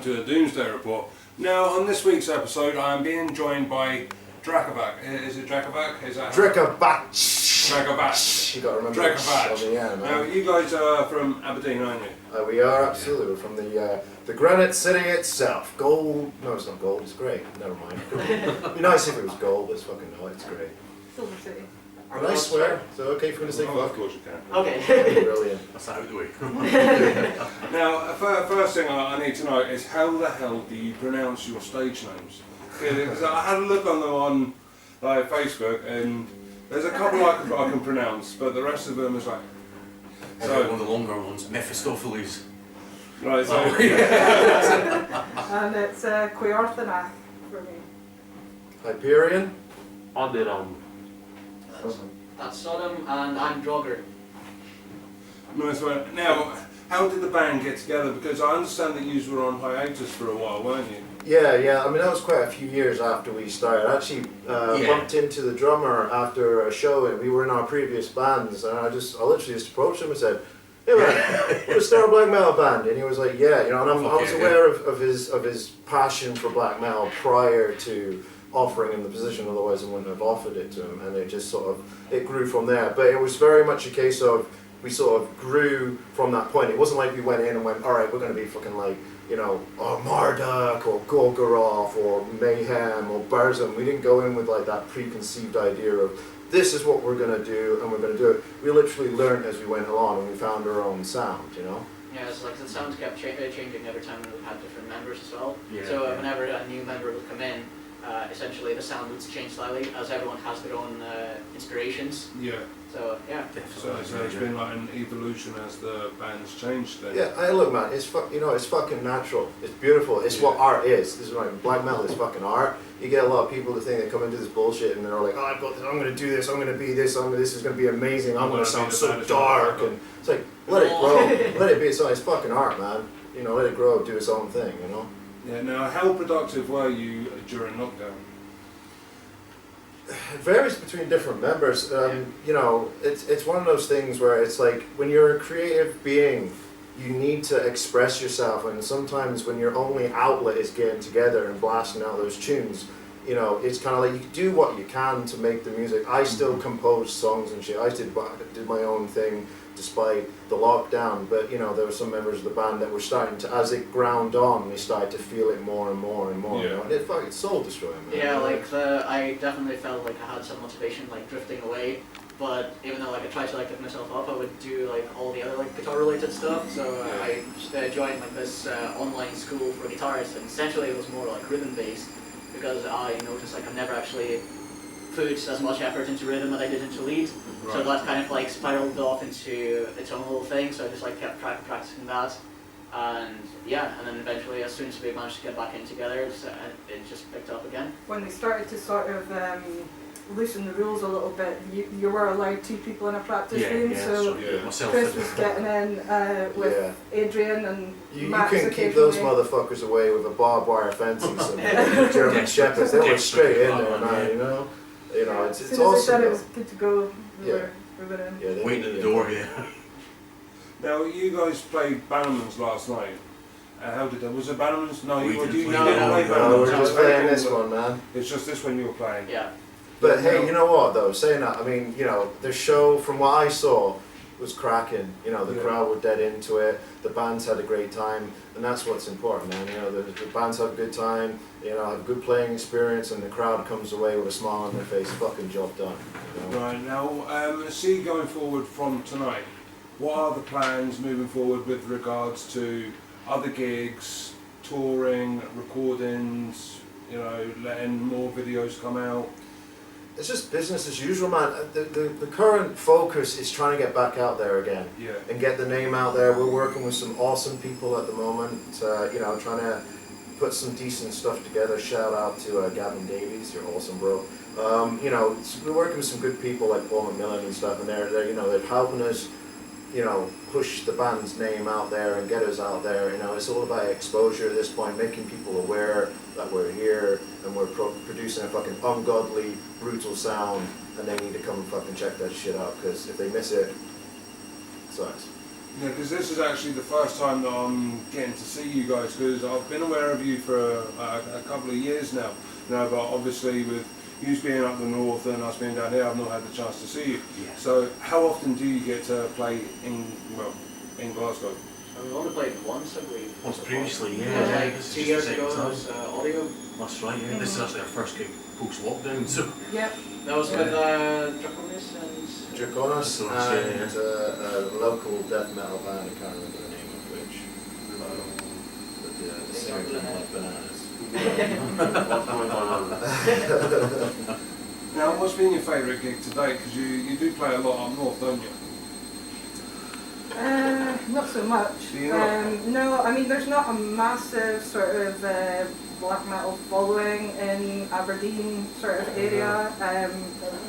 welcome to the Doomsday Report. Now, on this week's episode, I'm being joined by Drekavac. Is it Drekavac? Is that Drekavac. Drekavac. You got to remember Drekavac. Yeah, now, you guys are from Aberdeen, aren't you? We are, absolutely. We're from the granite city itself. Gold. No, it's not gold. It's grey. Never mind. It'd be nice if it was gold, but it's fucking not. It's grey. Silver City. Can I swear? Is it okay for me to say Of fuck? course you can. Okay. Brilliant. That's out of the way. Now, first thing I need to know is how the hell do you pronounce your stage names? Because I had a look on them on Facebook, and there's a couple I can pronounce, but the rest of them is like. So one of the longer ones, Mephistopheles. Right, so. And it's Queorthanath for me. Hyperion. Alderon. That's Sodom, and I'm Drogger. Nice one. Now, how did the band get together? Because I understand that you were on hiatus for a while, weren't you? Yeah. I mean, that was quite a few years after we started. I actually bumped into the drummer after a show, and we were in our previous bands, and I literally just approached him and said, "Hey man, we're a star black metal band," and he was like, "Yeah," and I was aware of his passion for black metal prior to offering him the position, otherwise I wouldn't have offered it to him, and it just it grew from there. But it was very much a case of we sort of grew from that point. It wasn't like we went in and went, alright, we're going to be fucking like, Marduk or Golgoroth or Mayhem or Burzum. We didn't go in with like that preconceived idea of this is what we're going to do and we're going to do it. We literally learned as we went along and we found our own sound, Yeah, it's like the sound kept changing every time we had different members as well. Yeah, so whenever a new member would come in, essentially the sound would change slightly as everyone has their own inspirations. Yeah. So yeah. So it's been like an evolution as the band's changed then. Yeah, look man, it's it's fucking natural. It's beautiful. It's what art is. This is like black metal is fucking art. You get a lot of people to think they come into this bullshit and they're like, oh, I've got this, I'm gonna do this, I'm gonna be this, this is gonna be amazing, I'm gonna sound so dark, and it's like, let it grow, let it be its own. It's fucking art, man. Let it grow, do its own thing, Yeah. Now, how productive were you during lockdown? It varies between different members. It's one of those things where it's like when you're a creative being, you need to express yourself, and sometimes when your only outlet is getting together and blasting out those tunes, it's kind of like you do what you can to make the music. I still compose songs and shit. I did my own thing despite the lockdown, but there were some members of the band that were starting to, as it ground on, they started to feel it more and more and more. Yeah. And it's soul destroying, man. Yeah, I definitely felt like I had some motivation drifting away, but even though I tried to pick myself up, I would do all the other guitar related stuff. So I joined this online school for guitarists, and essentially it was more rhythm based, because I noticed I've never actually put as much effort into rhythm as I did into lead. Right. So that kind of spiraled off into its own little thing, so I just kept practicing that. And then eventually, as soon as we managed to get back in together, it just picked up again. When they started to sort of loosen the rules a little bit, you were allowed 2 people in a practice room, so Chris was getting in with Adrian and Max. You can keep those motherfuckers away with a barbed wire fence and some German shepherds. They were straight in there, man, it's as soon as awesome. they said it was good to go, we were in. Yeah, waiting at the door, yeah. Now, you guys played Bannerman's last night. How did that? Was it Bannerman's? No, you didn't play Bannerman's. No, we're just playing this one, man. It's just this one you were playing. Yeah. But hey, you know what though? Saying that, I mean, the show, from what I saw, was cracking. The crowd were dead into it. The bands had a great time, and that's what's important, man. The bands have a good time. Have a good playing experience, and the crowd comes away with a smile on their face. Fucking job done. Right now, see going forward from tonight. What are the plans moving forward with regards to other gigs, touring, recordings? Letting more videos come out. It's just business as usual, man. The current focus is trying to get back out there again, and get the name out there. We're working with some awesome people at the moment, trying to put some decent stuff together. Shout out to Gavin Davies, you're awesome, bro. We're working with some good people like Paul McMillan and stuff, and they're helping us, push the band's name out there and get us out there. It's all about exposure at this point, making people aware that we're here and we're producing a fucking ungodly, brutal sound, and they need to come and fucking check that shit out, because if they miss it, it sucks. Yeah, because this is actually the first time that I'm getting to see you guys, because I've been aware of you for a couple of years now. But obviously with you being up the north and us being down here, I've not had the chance to see you. Yeah. So how often do you get to play in Glasgow? We've only played once, I believe. Once previously, yeah. Like This is 2 just years the ago, second it was audio. That's right, yeah. This is actually our first gig post-lockdown, so... Yep. That was with Drekavac and... Draconis Yeah. and a local death metal band, I can't remember the name of which. The singer didn't like bananas. Now, what's been your favourite gig to date? Because you do play a lot up north, don't you? Not so much. No, I mean there's not a massive sort of black metal following in Aberdeen sort of area.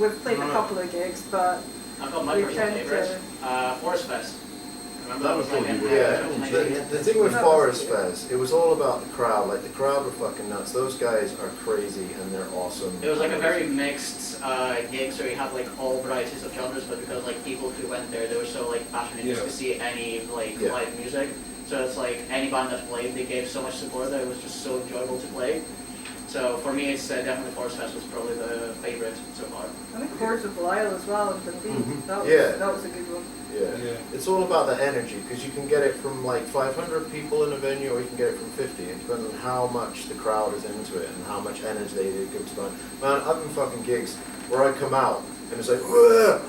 We've played a couple of gigs, but I've got my we personal tend favourite. to. Forest Fest. Remember That that was was like in probably Yeah, the thing with Forest Fest, it was all about the crowd. Like, the crowd were fucking nuts. Those guys are crazy and they're awesome. It was like a very mixed gig, so you had like all varieties of genres, but because like people who went there, they were so like passionate just to see any like live music. So it's like any band that played, they gave so much support that it was just so enjoyable to play. So for me, it's definitely Forest Fest was probably the favourite so far. I think Chords of Belial as well in Dundee. That was a good one. Yeah. It's all about the energy, because you can get it from like 500 people in a venue, or you can get it from 50. It depends on how much the crowd is into it and how much energy they give to it. Man, I've been fucking gigs where I come out and it's like, "Whoa!"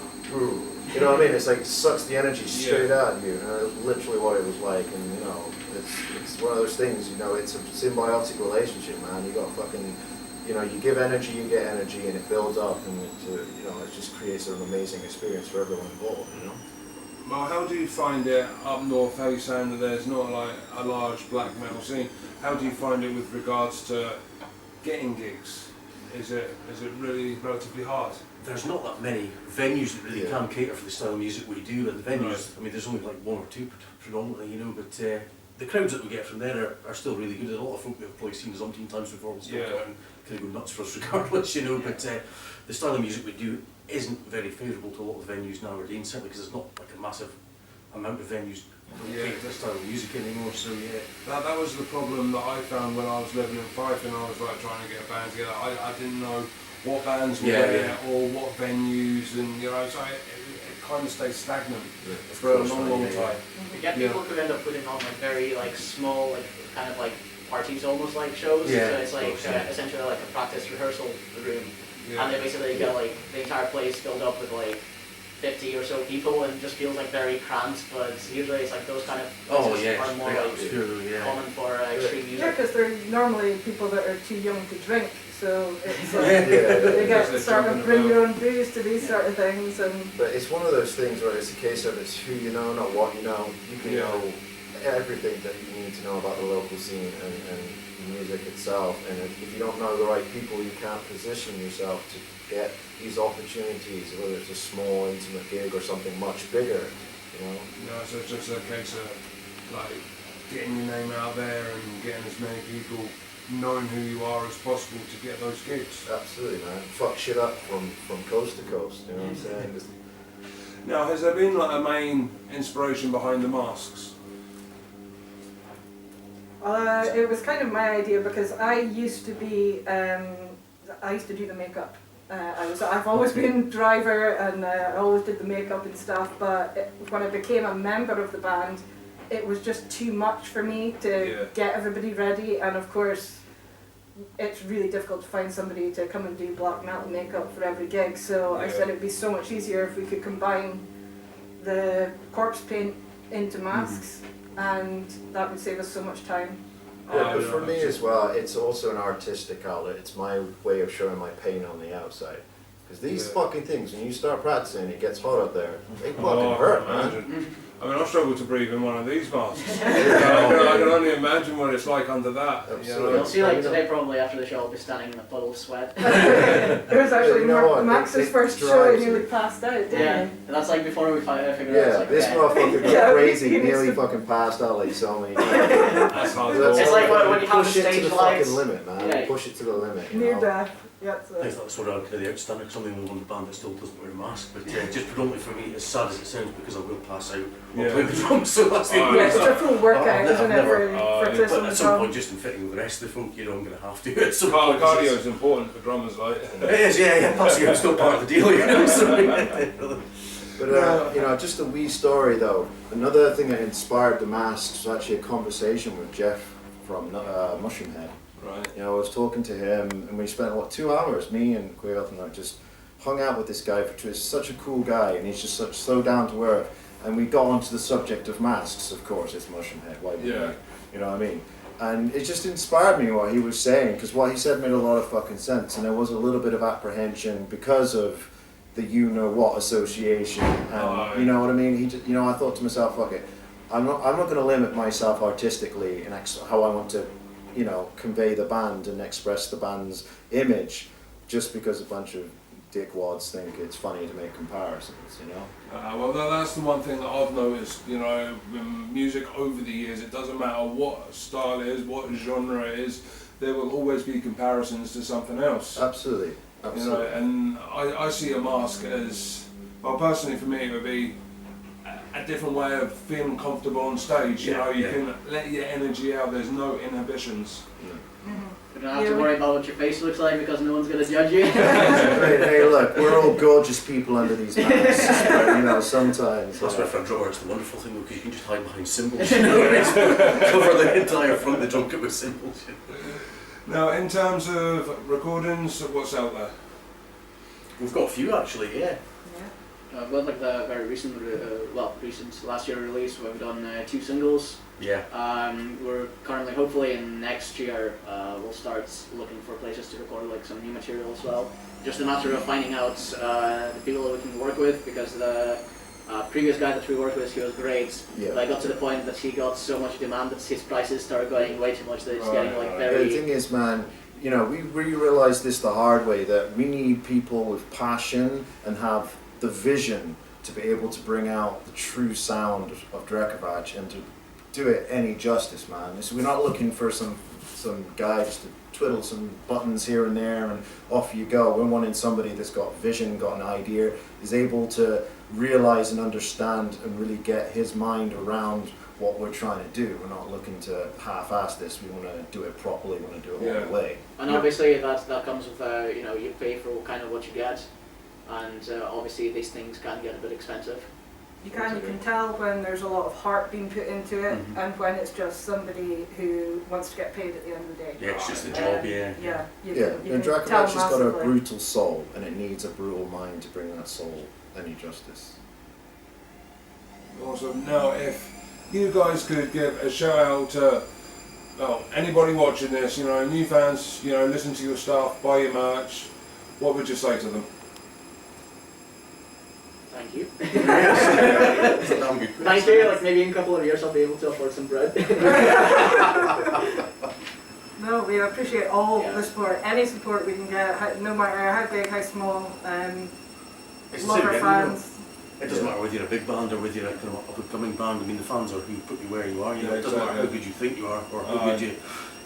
You know what I mean? It's like it sucks the energy straight out of you, and that's literally what it was like. And you know, it's one of those things. You know, it's a symbiotic relationship, man. You got fucking, you know, you give energy, you get energy, and it builds up, and you know, it just creates an amazing experience for everyone involved. You know. Well, how do you find it up north? How you saying that there's not like a large black metal scene? How do you find it with regards to getting gigs? Is it really relatively hard? There's not that many venues that really can cater for the style of music we do, and the venues, I mean, there's only like one or two predominantly, you know, but the crowds that we get from there are still really good. There's a lot of folk that have probably seen us umpteen times before and still come and kind of go nuts for us regardless, you know, but the style of music we do isn't very favourable to a lot of the venues now, certainly because there's not like a massive amount of venues that cater for this style of music anymore, so That was the problem that I found when I was living in Fife and I was like trying to get a band together. I didn't know what bands were there or what venues, and you know, so it kind of stayed stagnant for a long time. You get people who end up putting on like very like small, like kind of like parties almost like shows. So it's like essentially like a practice rehearsal room, and they basically get like the entire place filled up with like 50 or so people, and it just feels like very cramped. But usually it's like those kind of places are more like common for extreme music. Yeah, because they're normally people that are too young to drink. So it's like they get to sort of bring your own booze to these sort of things, But it's one of those things where it's a case of it's who you know, not what you know. You can know everything that you need to know about the local scene and the music itself. And if you don't know the right people, you can't position yourself to get these opportunities, whether it's a small, intimate gig or something much bigger. You know. No, so it's just a case of like getting your name out there and getting as many people knowing who you are as possible to get those gigs. Absolutely, man. Fuck shit up from coast to coast, you know what I'm saying? Now, has there been like a main inspiration behind the masks? It was kind of my idea because I used to be, I used to do the makeup. I've always been driver and I always did the makeup and stuff, but when I became a member of the band, it was just too much for me to get everybody ready, and of course it's really difficult to find somebody to come and do black metal makeup for every gig, so I said it'd be so much easier if we could combine the corpse paint into masks, and that would save us so much time. Yeah, but for me as well, it's also an artistic outlet. It's my way of showing my pain on the outside. Because these fucking things, when you start practicing, it gets hot up there. They fucking hurt, man. I mean, I struggle to breathe in one of these masks. I can only imagine what it's like under that. You'll see, like today, probably after the show, I'll be standing in a puddle of sweat. It was actually Max's first show, he nearly passed out, didn't he? And that's like before we figured out. Like, this motherfucker got crazy, nearly fucking passed out like so many times. That's hard. It's like when you have push it stage to the lights. fucking limit, man. Push it to the limit. Near death. Yeah, I think that's sort of the outstanding, something on the band that still doesn't wear a mask, but just predominantly for me, as sad as it sounds, because I will pass out while playing the drums, so that's the Oh, Yeah, it's a full workout, I've isn't it, never- for yeah. Chris But on the at some point, drum? just in fitting with the rest of the folk, you know, I'm going to have to at some point. Cardio is important for drummers, like. It is, yeah, that's yeah, still part of the deal, you know. So, But you know, just a wee story though. Another thing that inspired the masks was actually a conversation with Jeff from Mushroomhead. Right. You know, I was talking to him, and we spent 2 hours. Me and Quail and I just hung out with this guy. He's such a cool guy, and he's just so down to earth. And we got onto the subject of masks. Of course, it's Mushroomhead. Why would Yeah. you know what I mean? And it just inspired me what he was saying, because what he said made a lot of fucking sense. And there was a little bit of apprehension because of the you-know-what association, and you know what I mean. You know, I thought to myself, fuck it, I'm not going to limit myself artistically in how I want to, you know, convey the band and express the band's image, just because a bunch of dickwads think it's funny to make comparisons, you know. Well, that's the one thing that I've noticed, you know, in music over the years. It doesn't matter what style it is, what genre it is, there will always be comparisons to something else. Absolutely. You know, and I see a mask as, well, personally for me, it would be a different way of feeling comfortable on stage. You know, you can let your energy out. There's no inhibitions. You don't have to worry about what your face looks like because no one's going to judge you. Hey, look, we're all gorgeous people under these masks, but, you know, sometimes. that's where front rower is the wonderful thing, because you can just hide behind symbols, you know, cover the entire front of the drum kit with symbols. Now, in terms of recordings, what's out there? We've got a few actually, yeah. I've got like the very recent, last year release. We've done 2 singles. Yeah. We're currently, hopefully in next year, we'll start looking for places to record like some new material as well. Just a matter of finding out the people that we can work with, because the previous guy that we worked with, he was great. Yeah. But I got to the point that he got so much demand that his prices started going way too much that it's getting like very... The thing is, man, you know, we realized this the hard way, that we need people with passion and have the vision to be able to bring out the true sound of Drekavac and to do it any justice, man. So we're not looking for some guy just to twiddle some buttons here and there and off you go. We're wanting somebody that's got vision, got an idea, is able to realize and understand and really get his mind around what we're trying to do. We're not looking to half-ass this. We want to do it properly. We want to do it all the way. And obviously that comes with you know, you pay for kind of what you get, and obviously these things can get a bit expensive. You can tell when there's a lot of heart being put into it, and when it's just somebody who wants to get paid at the end of the day. Yeah, it's just a job, Yeah, you And can tell Drekavac has got a massively. brutal soul, and it needs a brutal mind to bring that soul any justice. Awesome. Now, if you guys could give a shout out to, well, anybody watching this, you know, new fans, you know, listen to your stuff, buy your merch, what would you say to them? Thank you. It's a damn good question. Thank you. Like maybe in a couple of years I'll be able to afford some bread. No, we appreciate all Yeah. the support, any support we can get, no matter how big, how small. It's Love the our same, you know. fans. It doesn't matter whether you're a big band or whether you're a kind of up-and-coming band. I mean, the fans are who put you where you are. You know, Yeah, it doesn't matter how exactly. good you think you are or how good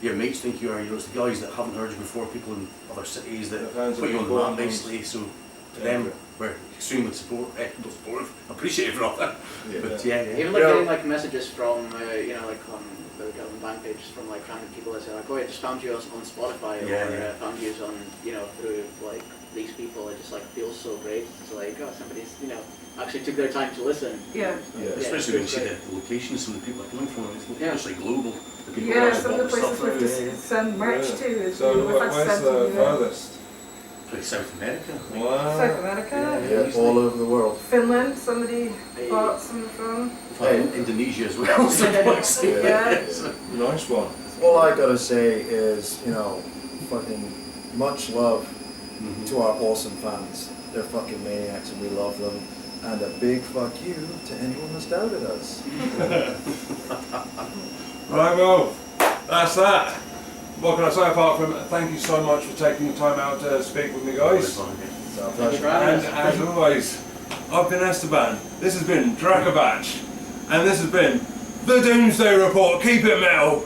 your mates think you are. You know, it's the guys that haven't heard you before, people in other cities that The fans put are you on the important. map, basically. So to them, we're extremely not supportive, appreciative for all that. Yeah. But yeah. Even like getting like messages from you know, like on the band pages from like random people that say like, oh, I just found you on Spotify, or found you on, you know, through like these people. It just like feels so great. It's like, oh, somebody's, you know, actually took their time to listen. Yeah. Especially when you it's see great. the locations some of the people are coming from. It's like global. The people Yeah, that some of the bought places stuff we've through, just send merch to is So, we've had to where's send to the the furthest? Like South America. Wow. South America, Yeah, all over the world. Finland, somebody bought some from. Indonesia as well. So Yeah. Nice one. All I gotta say is, you know, fucking much love to our awesome fans. They're fucking maniacs and we love them. And a big fuck you to anyone that's doubted us. Right, well, that's that. What can I say apart from thank you so much for taking the time out to speak with me, guys. It's our Thank you pleasure. for having And us. as always, I've been Esteban. This has been Drekavac. And this has been the Doomsday Report. Keep it metal.